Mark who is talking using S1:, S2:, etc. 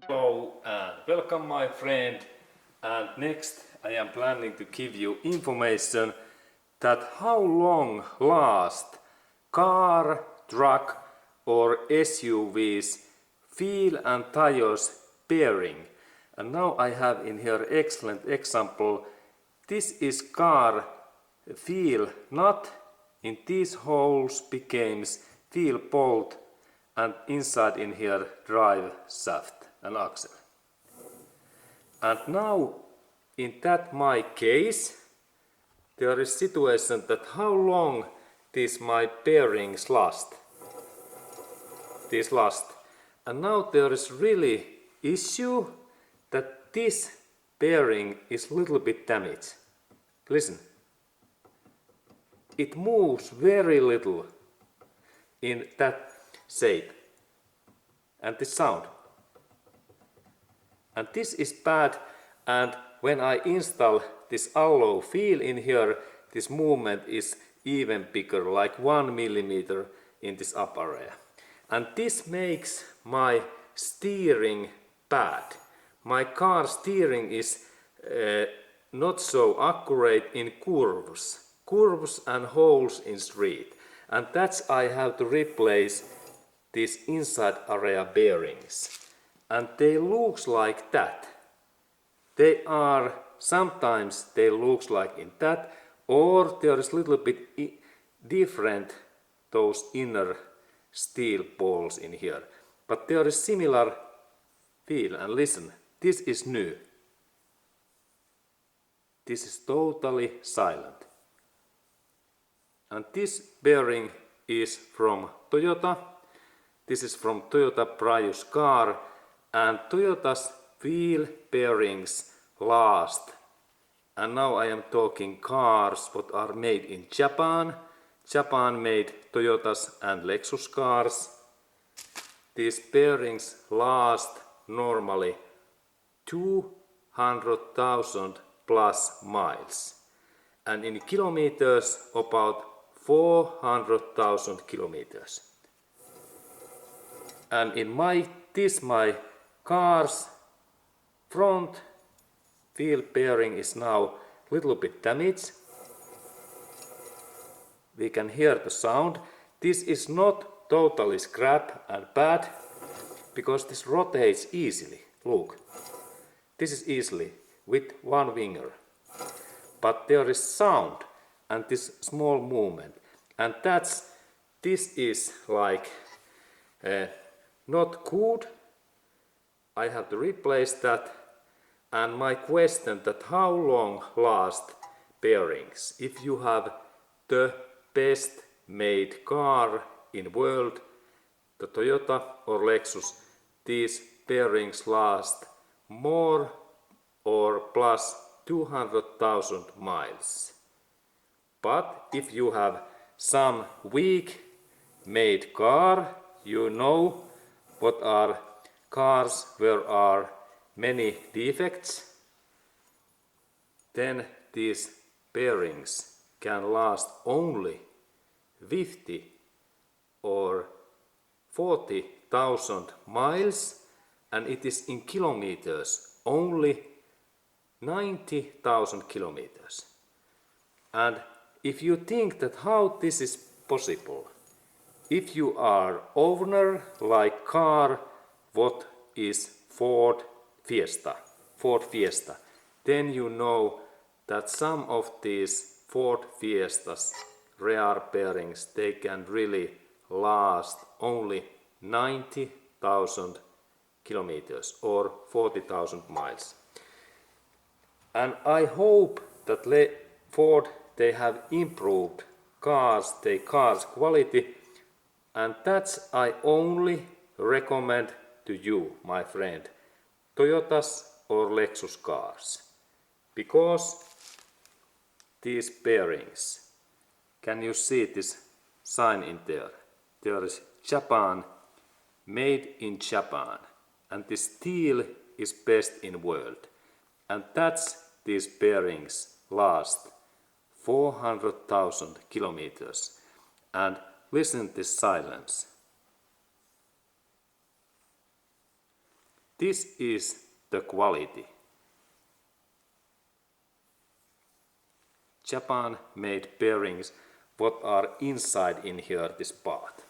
S1: Hello and welcome my friend, and next I am planning to give you information that how long last car, truck or SUVs wheel and tires bearing. And now I have in here excellent example. This is car wheel nut. In these holes becomes wheel bolt, and inside in here drive shaft and axle. And now in that my case there is situation that how long these my bearings last. And now there is really issue that this bearing is little bit damaged. Listen. It moves very little in that shape and this sound. And this is bad, and when I install this alloy wheel in here, this movement is even bigger, like 1 millimeter in this up area. And this makes my steering bad. My car steering is not so accurate in curves and holes in street, and that's I have to replace these inside area bearings, and they looks like that. They are sometimes they looks like in that, or there is little bit different those inner steel balls in here, but there is similar feel. And listen, this is new. This is totally silent. And this bearing is from Toyota. This is from Toyota Prius car, and Toyota's wheel bearings last. And now I am talking cars what are made in Japan. Japan made Toyotas and Lexus cars. These bearings last normally 200,000 plus miles, and in kilometers about 400,000 kilometers. And in my car's front wheel bearing is now little bit damaged. We can hear the sound. This is not totally scrap and bad, because this rotates easily. Look, this is easily with one finger. But there is sound and this small movement, and this is like not good. I have to replace that. And my question that how long last bearings? If you have the best made car in world, the Toyota or Lexus, these bearings last more or plus 200,000 miles. But if you have some weak made car, you know what are cars where are many defects, then these bearings can last only 50 or 40,000 miles, and it is in kilometers only 90,000 kilometers. And if you think that how this is possible, if you are owner like car what is Ford Fiesta, then you know that some of these Ford Fiestas rear bearings, they can really last only 90,000 kilometers or 40,000 miles. And I hope that Ford they have improved cars, their cars quality, and that's I only recommend to you, my friend, Toyotas or Lexus cars, because these bearings, can you see this sign in there? There is Japan, made in Japan, and the steel is best in world, and that's these bearings last 400,000 kilometers. And listen to this silence. This is the quality. Japan made bearings what are inside in here this part.